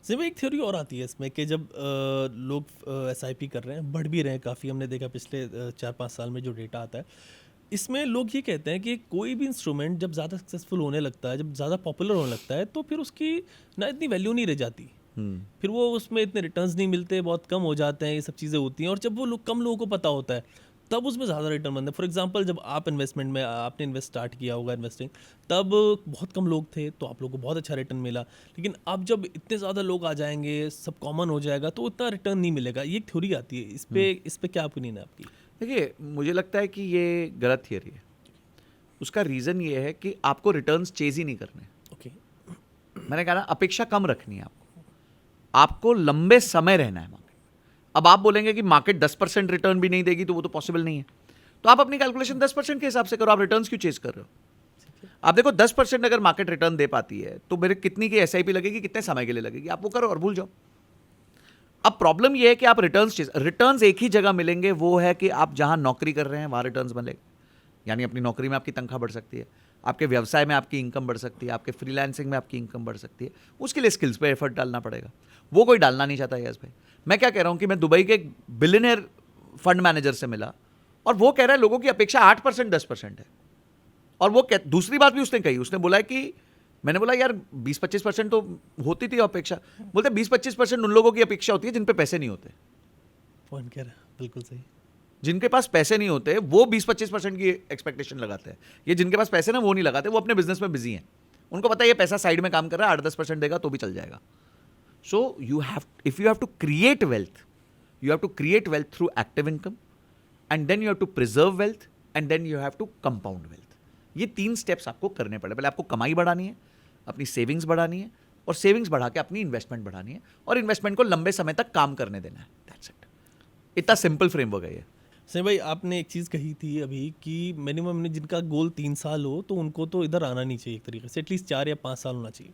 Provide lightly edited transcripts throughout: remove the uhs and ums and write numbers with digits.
सिर्फ एक थ्योरी और आती है इसमें कि जब लोग एसआईपी कर रहे हैं, बढ़ भी रहे हैं काफ़ी, हमने देखा पिछले 4-5 साल में जो डेटा आता है, इसमें लोग ये कहते हैं कि कोई भी इंस्ट्रूमेंट जब ज़्यादा सक्सेसफुल होने लगता है, जब ज़्यादा पॉपुलर होने लगता है, तो फिर उसकी ना इतनी वैल्यू नहीं रह जाती। फिर वो उसमें इतने रिटर्न्स नहीं मिलते, बहुत कम हो जाते हैं, ये सब चीज़ें होती हैं। और जब वो लोग कम लोगों को पता होता है, तब उसमें ज़्यादा रिटर्न बनता है। फॉर एग्जांपल, जब आप इन्वेस्टमेंट में आपने इन्वेस्ट स्टार्ट किया होगा इन्वेस्टिंग, तब बहुत कम लोग थे, तो आप लोगों को बहुत अच्छा रिटर्न मिला। लेकिन अब जब इतने ज़्यादा लोग आ जाएंगे, सब कॉमन हो जाएगा, तो उतना रिटर्न नहीं मिलेगा। ये एक थ्योरी आती है, इस पे क्या ओपिनियन है आपकी? देखिए, मुझे लगता है कि ये गलत थियरी है। उसका रीज़न ये है कि आपको रिटर्न्स चेज ही नहीं करने। ओके। मैंने कहा ना, अपेक्षा कम रखनी है आपको लंबे समय रहना है मार्केट। अब आप बोलेंगे कि मार्केट 10% रिटर्न भी नहीं देगी, तो वो तो पॉसिबल नहीं है। तो आप अपनी कैलकुलेशन 10% के हिसाब से करो, आप रिटर्न्स क्यों चेज कर रहे हो? आप देखो 10% अगर मार्केट रिटर्न दे पाती है, तो मेरे कितनी की एसआईपी लगेगी, कितने समय के लिए लगेगी, आप वो करो और भूल जाओ। अब प्रॉब्लम ये है कि आप रिटर्न्स एक ही जगह मिलेंगे, वो है कि आप जहां नौकरी कर रहे हैं वहां रिटर्न्स मिलेंगे। यानी अपनी नौकरी में आपकी तनख्वाह बढ़ सकती है, आपके व्यवसाय में आपकी इनकम बढ़ सकती है, आपके फ्रीलांसिंग में आपकी इनकम बढ़ सकती है। उसके लिए स्किल्स पे एफर्ट डालना पड़ेगा, वो कोई डालना नहीं चाहता। यस भाई, मैं क्या कह रहा हूं कि मैं दुबई के एक बिलियनियर फंड मैनेजर से मिला, और वो कह रहा है लोगों की अपेक्षा 8% 10% है। और वो दूसरी बात भी उसने कही, उसने बोला है कि मैंने बोला यार 20-25% तो होती थी अपेक्षा। बोलते 20-25% उन लोगों की अपेक्षा होती है जिन पे पैसे नहीं होते। पॉइंट कह रहा है, बिल्कुल सही। जिनके पास पैसे नहीं होते वो 20-25% की एक्सपेक्टेशन लगाते हैं। ये जिनके पास पैसे ना, वो नहीं लगाते, वो अपने बिजनेस में बिजी हैं। उनको पता है ये पैसा साइड में काम कर रहा है, 8-10% देगा तो भी चल जाएगा। So if you have to create wealth, you have to create wealth through active income, and then you have to preserve wealth, and then you have to compound wealth. ये 3 स्टेप्स आपको करने पड़े। पहले आपको कमाई बढ़ानी है, अपनी सेविंग्स बढ़ानी है, और सेविंग्स बढ़ा के अपनी इन्वेस्टमेंट बढ़ानी है, और इन्वेस्टमेंट को लंबे समय तक काम करने देना है। That's it. इतना सिंपल फ्रेमवर्क है ये। सही भाई, आपने एक चीज़ कही थी अभी कि मिनिमम ने जिनका गोल 3 साल हो, तो उनको तो इधर आना नहीं चाहिए, एक तरीके से एटलीस्ट 4 या 5 साल होना चाहिए।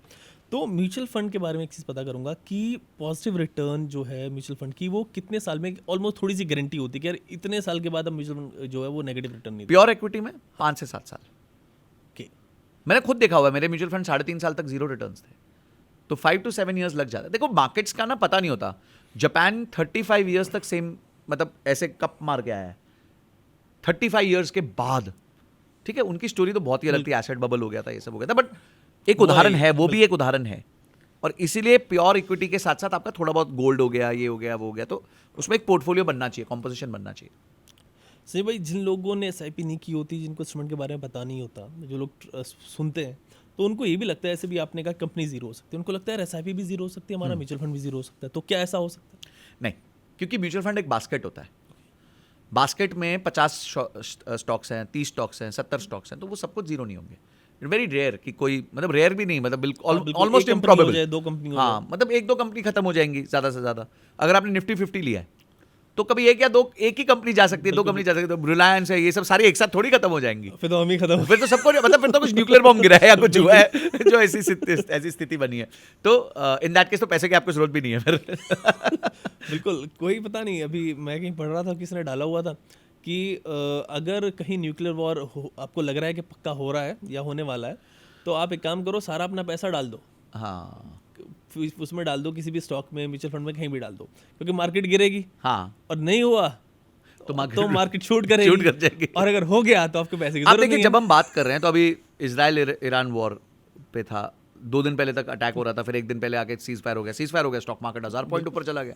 तो म्यूचुअल फंड के बारे में एक चीज़ पता करूंगा कि पॉजिटिव रिटर्न जो है म्यूचुअल फंड की, वो कितने साल में ऑलमोस्ट थोड़ी सी गारंटी होती है कि यार इतने साल के बाद अब म्यूचुअल फंड जो है वो नेगेटिव रिटर्न नहीं प्योर इक्विटी में 5 से 7 साल। देते? मैंने खुद देखा हुआ है, मेरे म्यूचुअल फंड 3.5 साल तक 0 रिटर्न्स थे, तो 5 to 7 ईयर्स लग जाता है। देखो मार्केट्स का ना पता नहीं होता। जापान 35 ईयर्स तक सेम, मतलब ऐसे कप मार के आया है 35 ईयर्स के बाद। ठीक है, उनकी स्टोरी तो बहुत ही अलग थी, एसेट बबल हो गया था, ये सब हो गया था, बट एक उदाहरण है, वो भी एक उदाहरण है। और इसीलिए प्योर इक्विटी के साथ साथ आपका थोड़ा बहुत गोल्ड हो गया, ये हो गया, वो हो गया, तो उसमें एक पोर्टफोलियो बनना चाहिए, कॉम्पोजिशन बनना चाहिए। सही भाई, जिन लोगों ने एसआईपी नहीं की होती, जिनको इंस्ट्रूमेंट के बारे में पता नहीं होता, जो लोग सुनते हैं, तो उनको ये भी लगता है, ऐसे भी आपने कहा कंपनी जीरो हो सकती है, उनको लगता है एसआईपी भी जीरो हो सकती है, हमारा म्यूचुअल फंड भी जीरो हो सकता है। तो क्या ऐसा हो सकता है? नहीं, क्योंकि म्यूचुअल फंड एक बास्केट होता है। बास्केट में 50 स्टॉक्स हैं, 30 स्टॉक्स हैं, 70 स्टॉक्स हैं, तो वो सब कुछ जीरो नहीं होंगे। वेरी रेयर कि कोई, मतलब रेयर भी नहीं, मतलब बिल्कुल ऑलमोस्ट इम्प्रॉबेबल। 2 कंपनी हाँ, मतलब 1-2 कंपनी खत्म हो जाएंगी ज्यादा से ज्यादा। अगर आपने निफ्टी 50 लिया है, तो कभी एक या दो, एक ही कंपनी जा सकती है, 2 कंपनी जा सकती है, तो रिलायंस है, ये सब सारी एक साथ थोड़ी खत्म हो जाएंगी। फिर तो हम ही खत्म। फिर तो सबको, मतलब फिर तो कुछ न्यूक्लियर बॉम्ब गिरा है या कुछ हुआ है, जो ऐसी स्थिति बनी है। तो इन दैट केस तो पैसे की आपको जरूरत भी नहीं है फिर। बिल्कुल, कोई पता नहीं, अभी मैं कहीं पढ़ रहा था, किसी ने डाला हुआ था कि अगर कहीं न्यूक्लियर वॉर आपको लग रहा है कि पक्का हो रहा है या होने वाला है, तो आप एक काम करो, सारा अपना पैसा डाल दो। हाँ, उसमें डाल दो, किसी भी स्टॉक में, म्यूचुअल फंड में, कहीं भी डाल दो, क्योंकि मार्केट गिरेगी। हाँ, और नहीं हुआ तो मार्केट शूट करेगी, शूट कर जाएगी। और अगर हो गया तो आपके पैसे की आप जरूरत देखिए, नहीं जब है। हम बात कर रहे हैं, तो अभी इजराइल ईरान वॉर पे था, 2 दिन पहले तक अटैक हो रहा था, फिर 1 दिन पहले आके सीज फायर हो गया, स्टॉक मार्केट 1000 पॉइंट ऊपर चला गया।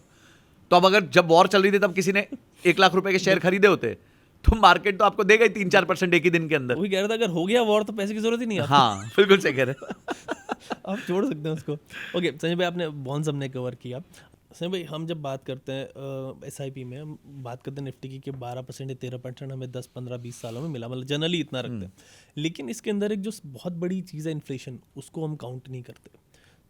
तो अब अगर जब वॉर चल रही थी, तब किसी ने 1 लाख रुपए के शेयर खरीदे होते, तो मार्केट तो आपको देगा ही 3-4% एक ही दिन के अंदर। वही कह रहा था, अगर हो गया वॉर तो पैसे की जरूरत ही नहीं है। हाँ, बिल्कुल सही कह रहे हैं। आप छोड़ सकते हैं उसको। ओके संजय भाई, आपने बॉन्ड्स हमने कवर किया। संजय भाई, हम जब बात करते हैं एसआईपी में, हम बात करते हैं निफ्टी की कि 12% या 13% हमें 10, 15, 20 सालों में मिला, मतलब जनरली इतना रखते हैं। लेकिन इसके अंदर एक जो बहुत बड़ी चीज़ है इन्फ्लेशन, उसको हम काउंट नहीं करते।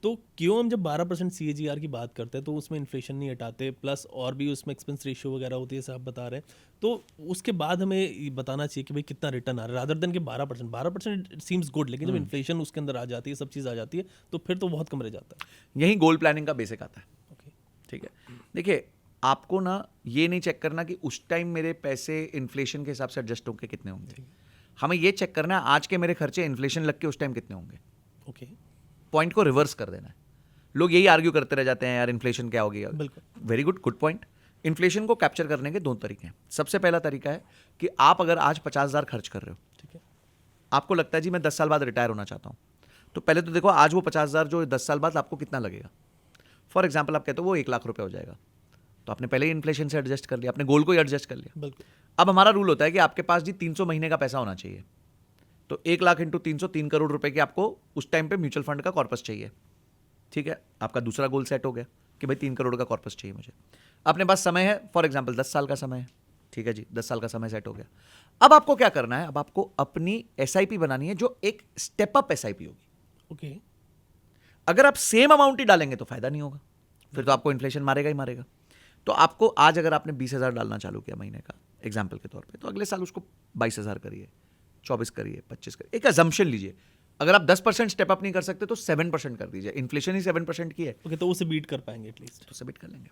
तो क्यों हम जब 12% CAGR की बात करते हैं तो उसमें इन्फ्लेशन नहीं हटाते, प्लस और भी उसमें एक्सपेंस रेशियो वगैरह होती है, जैसे आप बता रहे हैं, तो उसके बाद हमें ये बताना चाहिए कि भाई कितना रिटर्न आ रहा है, रादर देन कि 12% सीम्स गुड, लेकिन जब इन्फ्लेशन उसके अंदर आ जाती है, सब चीज़ आ जाती है, तो फिर तो बहुत कम रह जाता है। यही गोल प्लानिंग का बेसिक आता है। ओके, ठीक है, देखिए, आपको ना ये नहीं चेक करना कि उस टाइम मेरे पैसे इन्फ्लेशन के हिसाब से एडजस्ट होकर कितने होंगे। हमें ये चेक करना है आज के मेरे खर्चे इन्फ्लेशन लग के उस टाइम कितने होंगे। ओके, पॉइंट को रिवर्स कर देना है। लोग यही आर्ग्यू करते रह जाते हैं यार इन्फ्लेशन क्या हो गया। बिल्कुल। Very good point. इन्फ्लेशन को कैप्चर करने के 2 तरीके हैं। सबसे पहला तरीका है कि आप अगर आज 50,000 खर्च कर रहे हो, ठीक है। आपको लगता है जी मैं 10 साल बाद रिटायर होना चाहता हूं, तो पहले तो देखो आज वो 50,000 जो 10 साल बाद आपको कितना लगेगा। फॉर एग्जाम्पल आप कहते हो वो 1 लाख रुपए हो जाएगा, तो आपने पहले ही इन्फ्लेशन से एडजस्ट कर लिया, अपने गोल को ही एडजस्ट कर लिया। बिल्कुल। अब हमारा रूल होता है कि आपके पास जी 300 महीने का पैसा होना चाहिए, तो 1 लाख इंटू 300 3 करोड़ रुपए की आपको उस टाइम पे म्यूचुअल फंड का कॉर्पस चाहिए। ठीक है, आपका दूसरा गोल सेट हो गया कि भाई 3 करोड़ का कॉर्पस चाहिए मुझे। अपने पास समय है, फॉर एग्जाम्पल 10 साल का समय है। ठीक है जी, 10 साल का समय सेट हो गया। अब आपको क्या करना है, अब आपको अपनी एसआईपी बनानी है जो एक स्टेप अप एसआईपी होगी। ओके। अगर आप सेम अमाउंट ही डालेंगे तो फायदा नहीं होगा, फिर तो आपको इन्फ्लेशन मारेगा ही मारेगा। तो आपको आज अगर आपने 20,000 डालना चालू किया महीने का एग्जाम्पल के तौर पे, तो अगले साल उसको 22,000 करिए, 24 करिए, 25 करिए। एक अजम्पशन लीजिए, अगर आप 10% स्टेप अप नहीं कर सकते तो 7% कर दीजिए। इन्फ्लेशन ही 7% की है, ओके, तो उसे बीट कर पाएंगे एटलीस्ट। तो सबमिट कर लेंगे।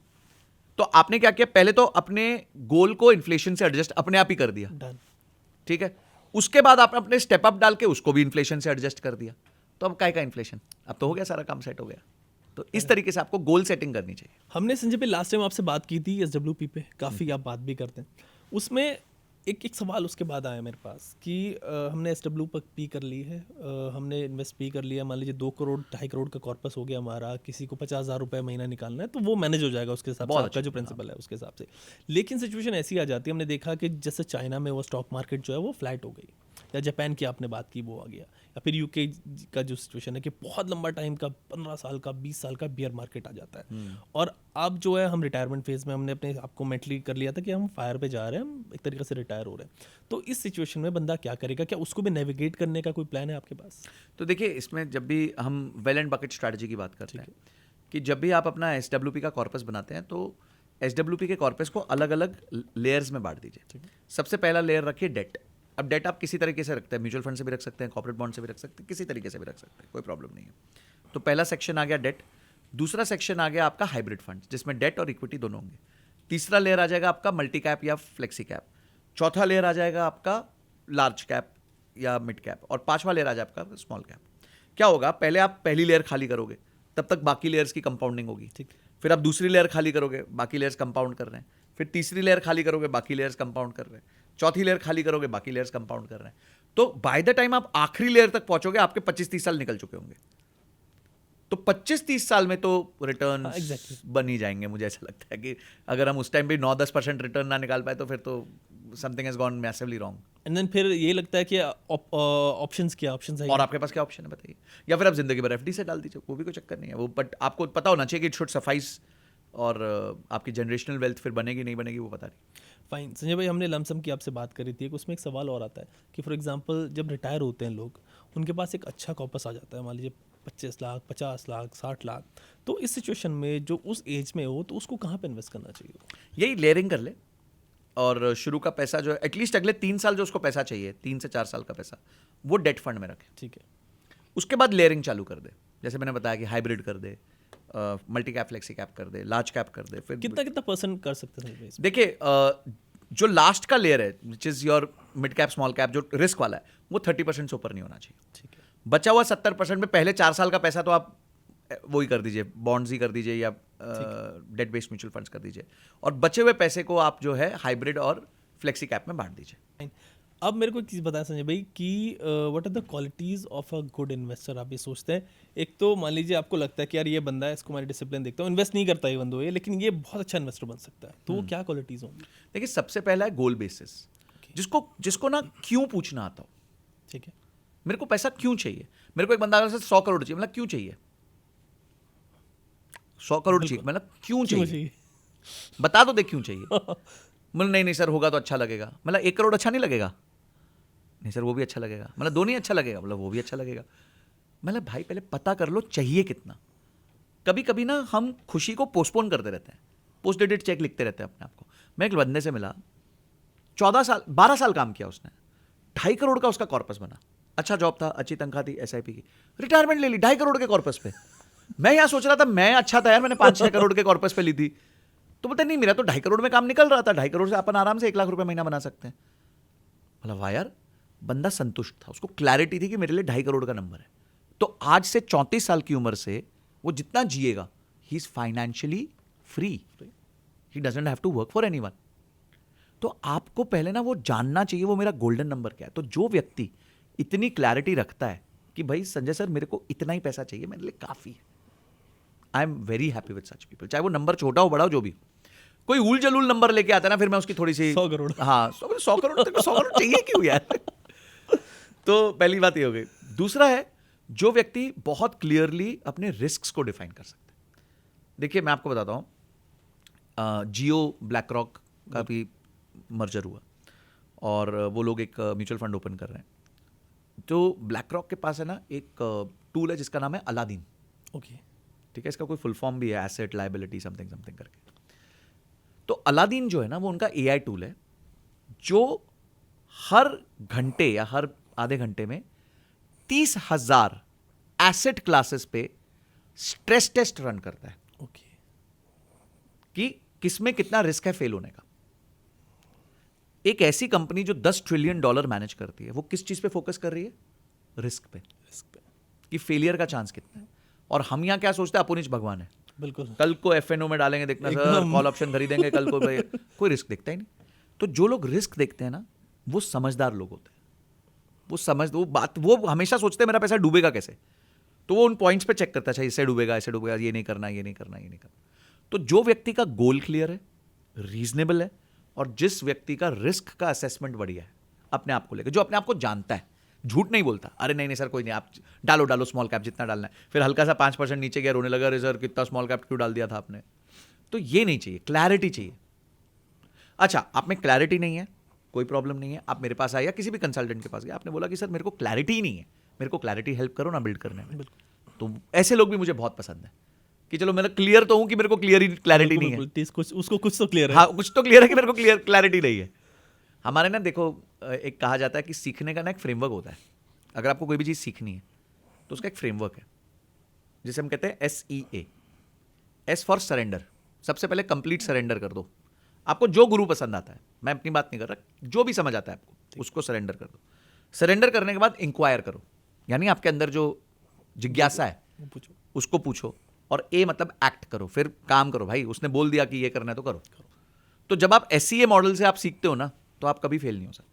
तो आपने क्या किया, पहले तो अपने गोल को इन्फ्लेशन से एडजस्ट अपने आप ही कर दिया। डन। ठीक है, उसके बाद आपने अपने स्टेप अप डाल के उसको भी इन्फ्लेशन से एडजस्ट कर दिया। तो अब काय का इन्फ्लेशन, अब तो हो गया, सारा काम सेट हो गया। तो इस तरीके से आपको गोल सेटिंग करनी चाहिए। हमने संजय पे लास्ट टाइम आपसे बात की थी SWP पे, काफ़ी आप बात भी करते हैं उसमें। एक सवाल उसके बाद आया मेरे पास कि हमने SWP कर ली है, हमने इन्वेस्ट भी कर लिया, मान लीजिए 2 करोड़ 2.5 करोड़ का कॉर्पस हो गया हमारा, किसी को 50,000 रुपये महीना निकालना है तो वो मैनेज हो जाएगा उसके हिसाब से, बहुत आपका जो प्रिंसिपल है उसके हिसाब से। लेकिन सिचुएशन ऐसी आ जाती है, हमने देखा कि जैसे चाइना में वो स्टॉक मार्केट जो है वो फ्लैट हो गई, या जापान की आपने बात की वो आ गया, या फिर यूके का जो सिचुएशन है कि बहुत लंबा टाइम का 15 साल का 20 साल का बियर मार्केट आ जाता है। और अब जो है हम रिटायरमेंट फेज में, हमने अपने आपको मेंटली कर लिया था कि हम फायर पे जा रहे हैं, हम एक तरीके से रिटायर हो रहे हैं। तो इस सिचुएशन में बंदा क्या करेगा, क्या उसको भी नेविगेट करने का कोई प्लान है आपके पास? तो देखिए, इसमें जब भी हम वेल एंड बकेट स्ट्रैटेजी की बात करते हैं कि जब भी आप अपना SWP का कॉर्पस बनाते हैं तो SWP के कॉर्पस को अलग अलग लेयर्स में बांट दीजिए। सबसे पहला लेयर रखिए डेट। अब डेट आप किसी तरीके से रखते हैं, म्यूचुअल फंड से भी रख सकते हैं, कॉर्पोरेट बॉन्ड से भी रख सकते हैं, किसी तरीके से भी रख सकते हैं, कोई प्रॉब्लम नहीं है। तो पहला सेक्शन आ गया डेट। दूसरा सेक्शन आ गया आपका हाइब्रिड फंड, जिसमें डेट और इक्विटी दोनों होंगे। तीसरा लेयर आ जाएगा आपका मल्टी कैप या फ्लेक्सी कैप। चौथा लेयर आ जाएगा आपका लार्ज कैप या मिड कैप, और पांचवा लेयर आ जाएगा आपका स्मॉल कैप। क्या होगा, पहले आप पहली लेयर खाली करोगे, तब तक बाकी लेयर्स की कंपाउंडिंग होगी। फिर आप दूसरी लेयर खाली करोगे, बाकी लेयर्स कंपाउंड कर रहे हैं। फिर तीसरी लेयर खाली करोगे, बाकी लेयर्स कंपाउंड कर रहे हैं। चौथी लेयर खाली करोगे, बाकी लेयर्स कंपाउंड कर रहे हैं। तो बाय द टाइम आप आखिरी लेयर तक पहुंचोगे, आपके 25-30 साल निकल चुके होंगे। तो 25-30 साल में तो रिटर्न exactly. बन ही जाएंगे। मुझे ऐसा लगता है कि अगर हम उस टाइम भी 9-10% रिटर्न ना निकाल पाए तो फिर तो something has gone massively wrong. And then फिर ये लगता है कि ऑप्शंस क्या ऑप्शंस है, और आपके पास क्या ऑप्शन है बताइए? या फिर आप जिंदगी भर FD से डाल दीजिए, वो भी कोई चक्कर नहीं है वो, बट आपको पता होना चाहिए कि इट शुड सफाइस, और आपकी जनरेशनल वेल्थ फिर बनेगी नहीं बनेगी वो पता नहीं। फाइन। संजय भाई, हमने लमसम की आपसे बात करी थी, उसमें एक सवाल और आता है कि फॉर एग्जांपल जब रिटायर होते हैं लोग, उनके पास एक अच्छा कॉर्पस आ जाता है, मान लीजिए 25 लाख, 50 लाख, 60 लाख, तो इस सिचुएशन में जो उस एज में हो तो उसको कहाँ पे इन्वेस्ट करना चाहिए? यही लेयरिंग कर ले, और शुरू का पैसा जो है एटलीस्ट अगले 3 साल जो उसको पैसा चाहिए, 3 से 4 साल का पैसा, वो डेट फंड में रखे। ठीक है। उसके बाद लेयरिंग चालू कर दे, जैसे मैंने बताया कि हाइब्रिड कर दे, मल्टी कैप फ्लेक्सी कैप कर दे, लार्ज कैप कर दे। फिर कितना परसेंट कर सकते हैं? देखिए, जो लास्ट का लेयर है which is your mid cap small cap, जो रिस्क वाला है, वो 30% से ऊपर नहीं होना चाहिए। ठीक है। बचा हुआ 70% में पहले 4 साल का पैसा तो आप वही कर दीजिए, बॉन्ड्स ही कर दीजिए या डेट बेस्ड म्यूचुअल फंड्स कर दीजिए, और बचे हुए पैसे को आप जो है हाइब्रिड और फ्लेक्सी कैप में बांट दीजिए। अब मेरे को एक चीज़ बताया संजय भाई कि what are the qualities of a good investor? आप ये सोचते हैं, एक तो मान लीजिए आपको लगता है कि यार ये बंदा है, इसको मैं डिसिप्लिन देखता हूँ, इन्वेस्ट नहीं करता ये बंदो ये, लेकिन ये बहुत अच्छा इन्वेस्टर बन सकता है, तो वो क्या क्वालिटीज़ होंगी? देखिए, सबसे पहला है गोल बेसिस, जिसको ना क्यों पूछना आता हो। ठीक है। मेरे को पैसा क्यों चाहिए? मेरे को एक बंदा से 100 करोड़ चाहिए, मतलब क्यों चाहिए? 100 करोड़ चाहिए, मतलब क्यों चाहिए? बता दो दे क्यों चाहिए। मतलब नहीं सर, होगा तो अच्छा लगेगा। मतलब 1 करोड़ अच्छा नहीं लगेगा? नहीं सर, वो भी अच्छा लगेगा। मतलब 2 नहीं अच्छा लगेगा? मतलब वो भी अच्छा लगेगा। मतलब भाई पहले पता कर लो चाहिए कितना। कभी कभी ना हम खुशी को पोस्टपोन करते रहते हैं, पोस्ट डेटेड चेक लिखते रहते हैं अपने आप को। मैं एक बंदे से मिला, 12 साल काम किया उसने, 2.5 करोड़ का उसका कॉर्पस बना, अच्छा जॉब था, अच्छी तनख्वाह थी, SIP की, रिटायरमेंट ले ली 2.5 करोड़ के कॉर्पस पे। मैं यहाँ सोच रहा था मैं अच्छा था यार, मैंने 5-6 करोड़ के कॉर्पस पे ली थी, तो बोलते नहीं मेरा तो 2.5 करोड़ में काम निकल रहा था, 2.5 करोड़ से अपन आराम से 1 लाख रुपए महीना बना सकते हैं। मतलब वाह यार, बंदा संतुष्ट था, उसको क्लैरिटी थी कि मेरे लिए 2.5 करोड़ का नंबर है। तो आज से 34 साल की उम्र से वो जितना जिएगा ही is financially free, he doesn't have to work for anyone. तो आपको पहले ना वो जानना चाहिए वो मेरा गोल्डन नंबर क्या है। तो जो व्यक्ति इतनी क्लैरिटी रखता है कि भाई संजय सर मेरे को इतना ही पैसा चाहिए, मेरे लिए काफी है, I am very happy with such people, चाहे वो नंबर छोटा हो बड़ा हो जो भी। कोई उल जलूल नंबर लेके आता है ना, फिर मैं उसकी थोड़ी सी 100 करोड़। हाँ 100 करोड़, तेरे को 100 करोड़ चाहिए क्यों यार। तो पहली बात ये हो गई। दूसरा है जो व्यक्ति बहुत क्लियरली अपने रिस्क्स को डिफाइन कर सकते हैं। देखिए मैं आपको बताता हूँ, जियो ब्लैक रॉक का भी मर्जर हुआ और वो लोग एक म्यूचुअल फंड ओपन कर रहे हैं। तो ब्लैक रॉक के पास है ना एक टूल है जिसका नाम है अलादीन। ओके। ठीक है, इसका कोई फुल फॉर्म भी है, एसेट लायबिलिटी समथिंग समथिंग करके। तो अलादीन जो है ना वो उनका एआई टूल है जो हर घंटे या हर आधे घंटे में 30,000 एसेट क्लासेस पे स्ट्रेस टेस्ट रन करता है ओके। कि किसमें कितना रिस्क है फेल होने का। एक ऐसी कंपनी जो $10 ट्रिलियन मैनेज करती है वो किस चीज पे फोकस कर रही है? रिस्क पे, कि फेलियर का चांस कितना है। और हम यहां क्या सोचते हैं, अपुनिच भगवान है, बिल्कुल। कल को एफएनओ में डालेंगे, देखना सर कॉल ऑप्शन खरीदेंगे कल को, भाई कोई रिस्क देखता ही नहीं। तो जो लोग रिस्क देखते हैं ना वो समझदार लोग होते हैं। वो हमेशा सोचते हैं मेरा पैसा डूबेगा कैसे, तो वो उन पॉइंट्स पे चेक करता है, इससे डूबेगा ऐसे डूबेगा, ये नहीं करना ये नहीं करना ये नहीं करना। तो जो व्यक्ति का गोल क्लियर है, रीजनेबल है, और जिस व्यक्ति का रिस्क का असेसमेंट बढ़िया है अपने आप को लेकर, जो अपने आप को जानता है, झूठ नहीं बोलता, अरे नहीं नहीं सर कोई नहीं, आप डालो स्मॉल कैप जितना डालना है, फिर हल्का सा 5% नीचे गया रोने लगा, अरे सर कितना स्मॉल कैप क्यों डाल दिया था आपने। तो ये नहीं चाहिए, क्लैरिटी चाहिए। अच्छा आप में क्लैरिटी नहीं है, कोई प्रॉब्लम नहीं है, आप मेरे पास आए या किसी भी कंसल्टेंट के पास गए, आपने बोला कि सर मेरे को क्लैरिटी ही नहीं है, मेरे को क्लैरिटी हेल्प करो ना बिल्ड करने में। तो ऐसे लोग भी मुझे बहुत पसंद है कि चलो मैं क्लियर तो हूं कि मेरे को क्लैरिटी नहीं है, उसको कुछ तो क्लियर है। हाँ कुछ तो क्लियर है कि मेरे को क्लैरिटी नहीं है। हमारे ना देखो एक कहा जाता है कि सीखने का ना एक फ्रेमवर्क होता है। अगर आपको कोई भी चीज़ सीखनी है तो उसका एक फ्रेमवर्क है जिसे हम कहते हैं SEA, S फॉर सरेंडर। सबसे पहले कंप्लीट सरेंडर कर दो। आपको जो गुरु पसंद आता है, मैं अपनी बात नहीं कर रहा, जो भी समझ आता है आपको उसको सरेंडर कर दो। सरेंडर करने के बाद इंक्वायर करो, यानी आपके अंदर जो जिज्ञासा है उसको पूछो, और A मतलब एक्ट करो, फिर काम करो। भाई उसने बोल दिया कि ये करना है तो करो। तो जब आप SEA मॉडल से आप सीखते हो ना तो आप कभी फेल नहीं हो सकते।